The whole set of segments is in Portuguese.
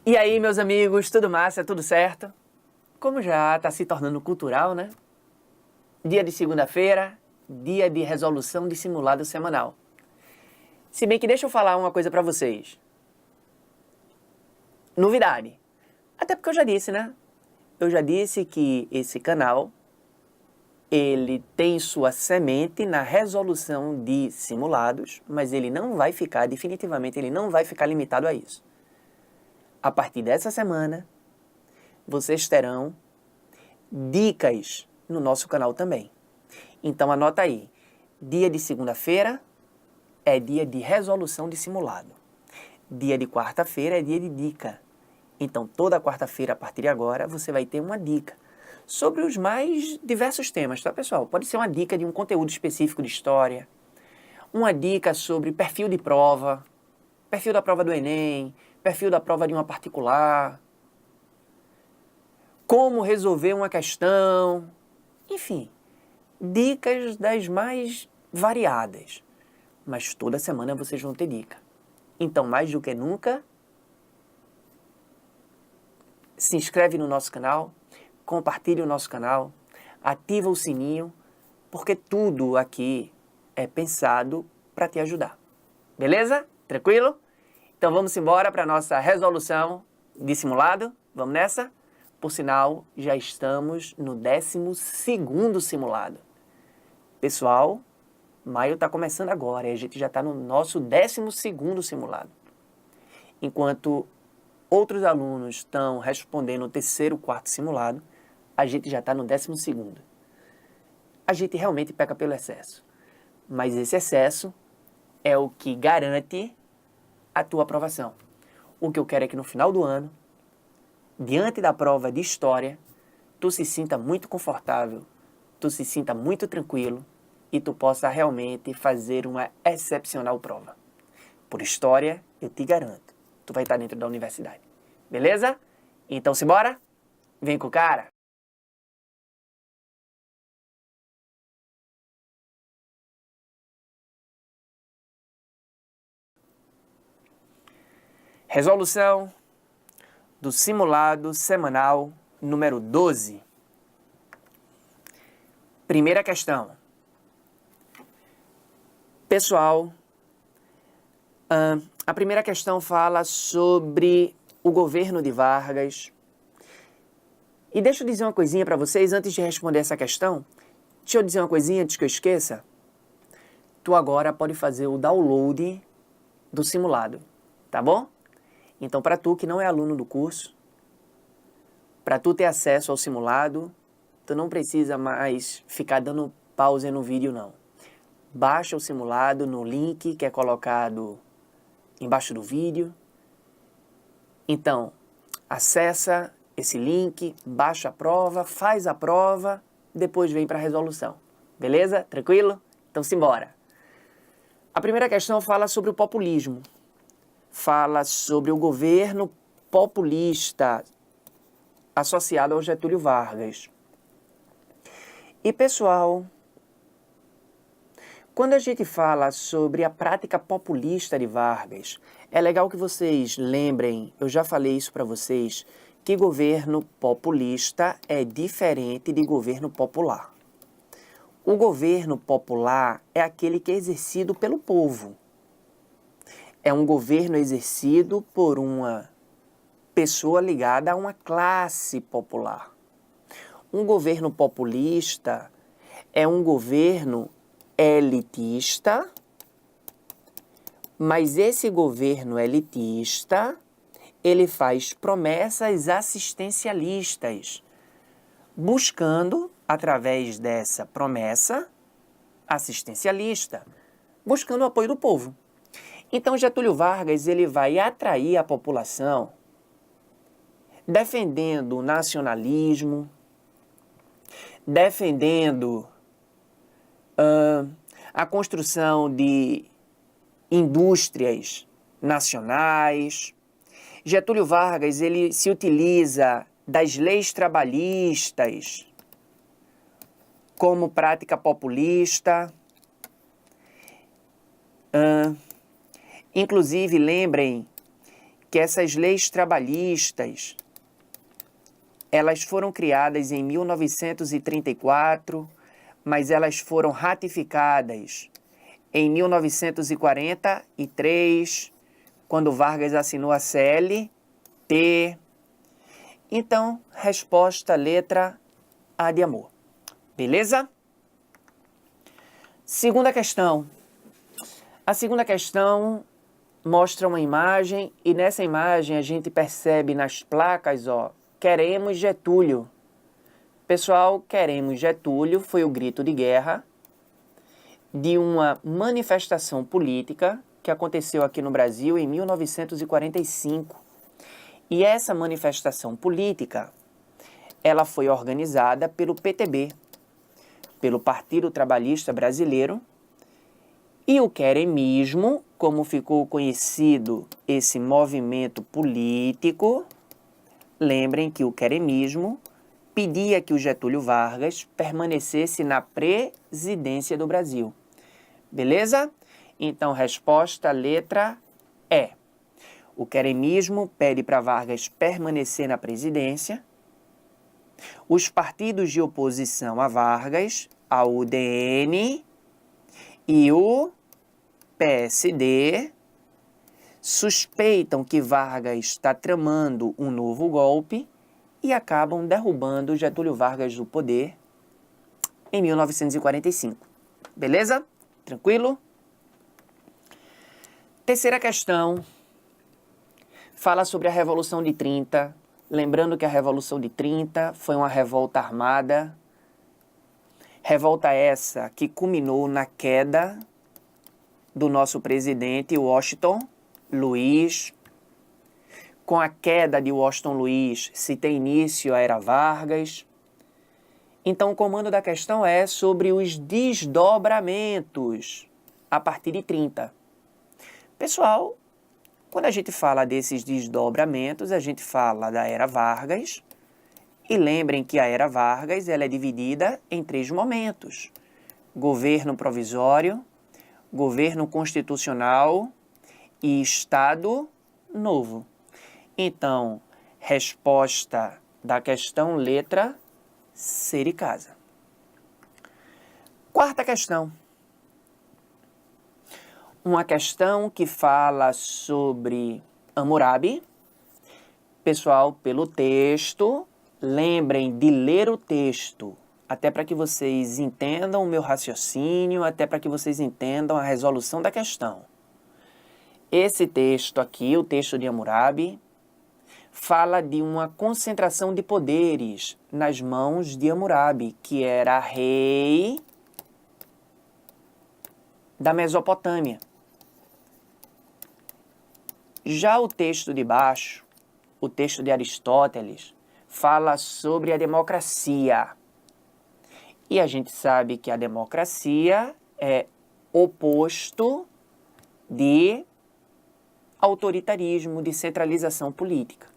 E aí, meus amigos, tudo massa, tudo certo? Como já está se tornando cultural, né? Dia de segunda-feira, dia de resolução de simulado semanal. Se bem que deixa eu falar uma coisa para vocês. Novidade. Até porque eu já disse, né? Eu já disse que esse canal, ele tem sua semente na resolução de simulados, mas ele não vai ficar, definitivamente, ele não vai ficar limitado a isso. A partir dessa semana, vocês terão dicas no nosso canal também. Então anota aí, dia de segunda-feira é dia de resolução de simulado. Dia de quarta-feira é dia de dica. Então toda quarta-feira, a partir de agora, você vai ter uma dica sobre os mais diversos temas, tá, pessoal? Pode ser uma dica de um conteúdo específico de história, uma dica sobre perfil de prova, perfil da prova do Enem, perfil da prova de uma particular, como resolver uma questão, enfim, dicas das mais variadas. Mas toda semana vocês vão ter dica. Então, mais do que nunca, se inscreve no nosso canal, compartilhe o nosso canal, ativa o sininho, porque tudo aqui é pensado para te ajudar. Beleza? Tranquilo? Então vamos embora para a nossa resolução de simulado. Vamos nessa? Por sinal, já estamos no 12º simulado. Pessoal, maio está começando agora e a gente já está no nosso 12º simulado. Enquanto outros alunos estão respondendo o 3º, 4º simulado, a gente já está no 12º. A gente realmente peca pelo excesso, mas esse excesso é o que garante a tua aprovação. O que eu quero é que no final do ano, diante da prova de história, tu se sinta muito confortável, tu se sinta muito tranquilo e tu possa realmente fazer uma excepcional prova. Por história, eu te garanto, tu vai estar dentro da universidade. Beleza? Então, simbora? Vem com o cara! Resolução do simulado semanal número 12. Primeira questão. Pessoal, a primeira questão fala sobre o governo de Vargas. E deixa eu dizer uma coisinha para vocês antes de responder essa questão. Deixa eu dizer uma coisinha antes que eu esqueça. Tu agora pode fazer o download do simulado, tá bom? Então, para tu que não é aluno do curso, para tu ter acesso ao simulado, tu não precisa mais ficar dando pause no vídeo, não. Baixa o simulado no link que é colocado embaixo do vídeo. Então, acessa esse link, baixa a prova, faz a prova, depois vem para a resolução. Beleza? Tranquilo? Então, simbora. A primeira questão fala sobre o populismo. Fala sobre o governo populista associado ao Getúlio Vargas. E, pessoal, quando a gente fala sobre a prática populista de Vargas, é legal que vocês lembrem, eu já falei isso para vocês, que governo populista é diferente de governo popular. O governo popular é aquele que é exercido pelo povo. É um governo exercido por uma pessoa ligada a uma classe popular. Um governo populista é um governo elitista, mas esse governo elitista, ele faz promessas assistencialistas, buscando, através dessa promessa assistencialista, buscando o apoio do povo. Então, Getúlio Vargas, ele vai atrair a população defendendo o nacionalismo, defendendo a construção de indústrias nacionais. Getúlio Vargas, ele se utiliza das leis trabalhistas como prática populista. Inclusive, lembrem que essas leis trabalhistas, elas foram criadas em 1934, mas elas foram ratificadas em 1943, quando Vargas assinou a CLT. Então, resposta letra A de amor. Beleza? Segunda questão. A segunda questão mostra uma imagem e nessa imagem a gente percebe nas placas, ó, queremos Getúlio. Pessoal, queremos Getúlio foi o grito de guerra de uma manifestação política que aconteceu aqui no Brasil em 1945. E essa manifestação política, ela foi organizada pelo PTB, pelo Partido Trabalhista Brasileiro, e o queremismo, como ficou conhecido esse movimento político, lembrem que o queremismo pedia que o Getúlio Vargas permanecesse na presidência do Brasil. Beleza? Então, resposta letra E. O queremismo pede para Vargas permanecer na presidência. Os partidos de oposição a Vargas, a UDN e o PSD, suspeitam que Vargas está tramando um novo golpe e acabam derrubando Getúlio Vargas do poder em 1945. Beleza? Tranquilo? Terceira questão fala sobre a Revolução de 30. Lembrando que a Revolução de 30 foi uma revolta armada. Revolta essa que culminou na queda do nosso presidente Washington Luiz. Com a queda de Washington Luiz, se tem início a Era Vargas. Então, o comando da questão é sobre os desdobramentos a partir de 30. Pessoal, quando a gente fala desses desdobramentos, a gente fala da Era Vargas. E lembrem que a Era Vargas ela é dividida em 3 momentos: governo provisório, governo constitucional e Estado Novo. Então, resposta da questão letra C de casa. Quarta questão. Uma questão que fala sobre Hammurabi. Pessoal, pelo texto, lembrem de ler o texto, até para que vocês entendam o meu raciocínio, até para que vocês entendam a resolução da questão. Esse texto aqui, o texto de Hammurabi, fala de uma concentração de poderes nas mãos de Hammurabi, que era rei da Mesopotâmia. Já o texto de baixo, o texto de Aristóteles, fala sobre a democracia. E a gente sabe que a democracia é oposto de autoritarismo, de centralização política.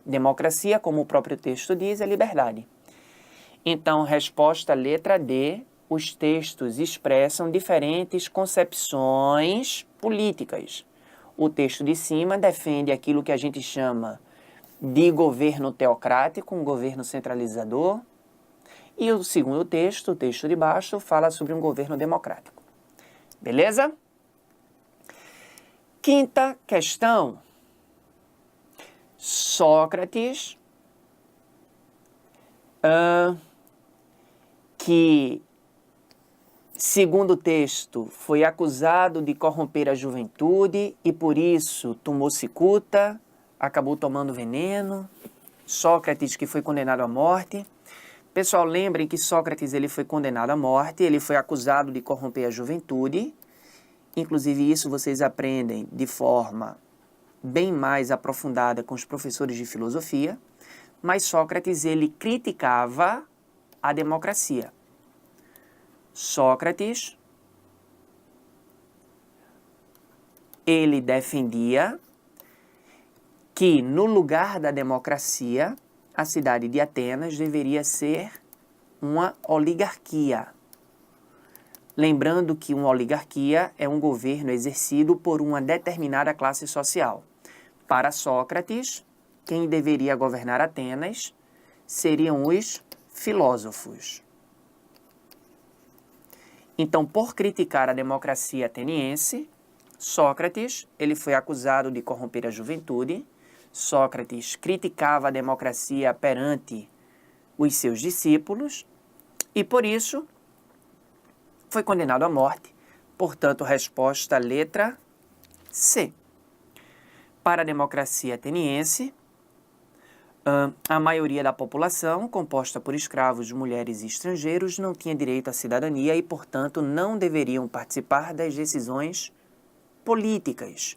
Democracia, como o próprio texto diz, é liberdade. Então, resposta letra D, os textos expressam diferentes concepções políticas. O texto de cima defende aquilo que a gente chama de governo teocrático, um governo centralizador. E o segundo texto, o texto de baixo, fala sobre um governo democrático. Beleza? Quinta questão. Sócrates, que, segundo o texto, foi acusado de corromper a juventude e por isso tomou cicuta, acabou tomando veneno. Sócrates, que foi condenado à morte. Pessoal, lembrem que Sócrates ele foi condenado à morte, ele foi acusado de corromper a juventude. Inclusive, isso vocês aprendem de forma bem mais aprofundada com os professores de filosofia. Mas Sócrates, ele criticava a democracia. Sócrates, ele defendia que no lugar da democracia, a cidade de Atenas deveria ser uma oligarquia. Lembrando que uma oligarquia é um governo exercido por uma determinada classe social. Para Sócrates, quem deveria governar Atenas seriam os filósofos. Então, por criticar a democracia ateniense, Sócrates ele foi acusado de corromper a juventude. Sócrates criticava a democracia perante os seus discípulos e, por isso, foi condenado à morte. Portanto, resposta letra C. Para a democracia ateniense, a maioria da população, composta por escravos, mulheres e estrangeiros, não tinha direito à cidadania e, portanto, não deveriam participar das decisões políticas.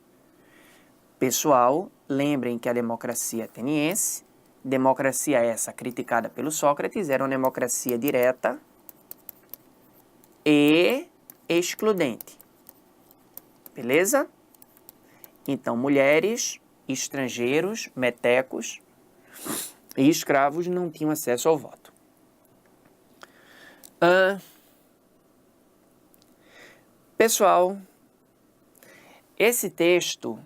Pessoal, lembrem que a democracia ateniense, democracia essa criticada pelo Sócrates, era uma democracia direta e excludente. Beleza? Então, mulheres, estrangeiros, metecos e escravos não tinham acesso ao voto. Pessoal, esse texto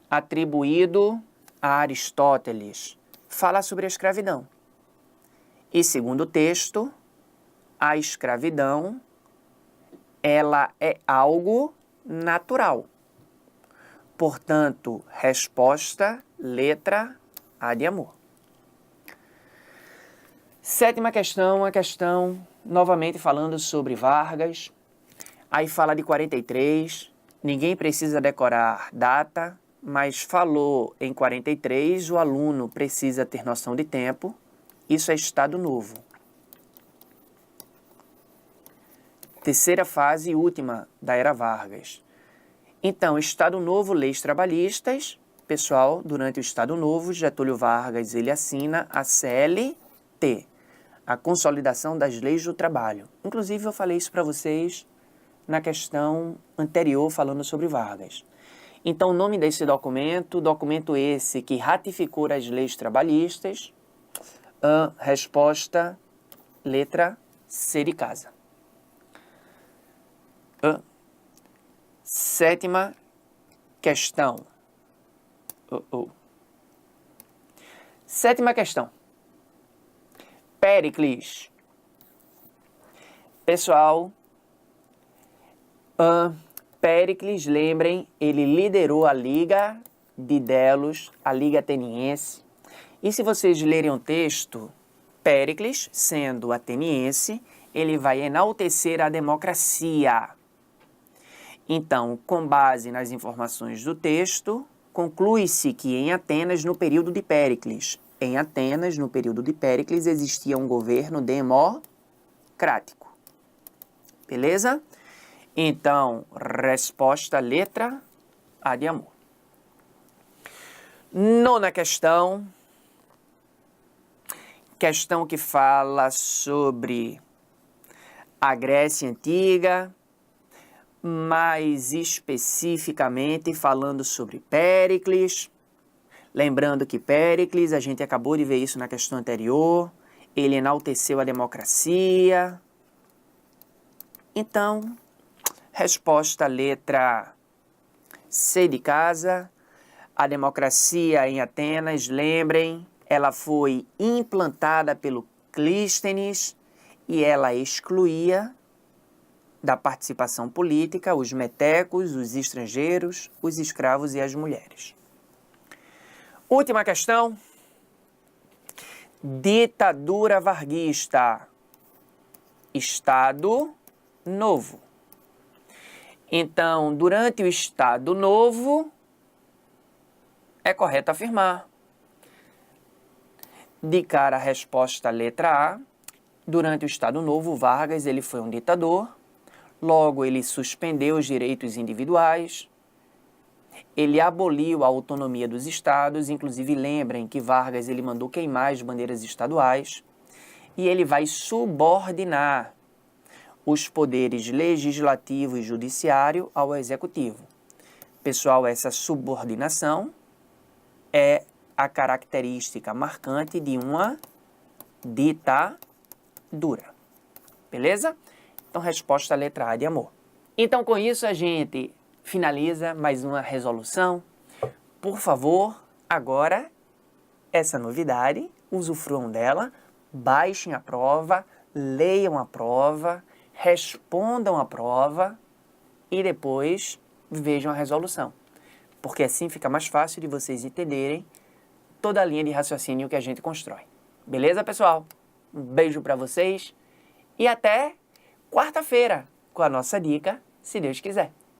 atribuído a Aristóteles fala sobre a escravidão. E segundo o texto, a escravidão ela é algo natural. Portanto, resposta letra A de amor. Sétima questão, a questão novamente falando sobre Vargas. Aí fala de 43, ninguém precisa decorar data, mas falou em 43, o aluno precisa ter noção de tempo. Isso é Estado Novo. Terceira fase e última da Era Vargas. Então, Estado Novo, leis trabalhistas. Pessoal, durante o Estado Novo, Getúlio Vargas ele assina a CLT, a Consolidação das Leis do Trabalho. Inclusive, eu falei isso para vocês na questão anterior, falando sobre Vargas. Então, o nome desse documento esse que ratificou as leis trabalhistas, resposta, letra C de casa. Sétima questão. Sétima questão. Péricles. Pessoal, Péricles, lembrem, ele liderou a Liga de Delos, a Liga Ateniense. E se vocês lerem o texto, Péricles, sendo ateniense, ele vai enaltecer a democracia. Então, com base nas informações do texto, conclui-se que em Atenas, no período de Péricles, existia um governo democrático. Beleza? Então, resposta letra A de amor. Nona questão. Questão que fala sobre a Grécia Antiga, mais especificamente falando sobre Péricles. Lembrando que Péricles, a gente acabou de ver isso na questão anterior, ele enalteceu a democracia. Então, resposta letra C de casa. A democracia em Atenas, lembrem, ela foi implantada pelo Clístenes e ela excluía da participação política os metecos, os estrangeiros, os escravos e as mulheres. Última questão. Ditadura varguista. Estado Novo. Então, durante o Estado Novo, é correto afirmar. De cara a resposta letra A, durante o Estado Novo, Vargas ele foi um ditador. Logo, ele suspendeu os direitos individuais, ele aboliu a autonomia dos estados, inclusive lembrem que Vargas ele mandou queimar as bandeiras estaduais, e ele vai subordinar os poderes legislativo e judiciário ao executivo. Pessoal, essa subordinação é a característica marcante de uma ditadura. Beleza? Então, resposta letra A de amor. Então, com isso, a gente finaliza mais uma resolução. por favor, agora, essa novidade, usufruam dela, baixem a prova, leiam a prova, respondam a prova e depois vejam a resolução. Porque assim fica mais fácil de vocês entenderem toda a linha de raciocínio que a gente constrói. Beleza, pessoal? Um beijo para vocês e até quarta-feira com a nossa dica, se Deus quiser.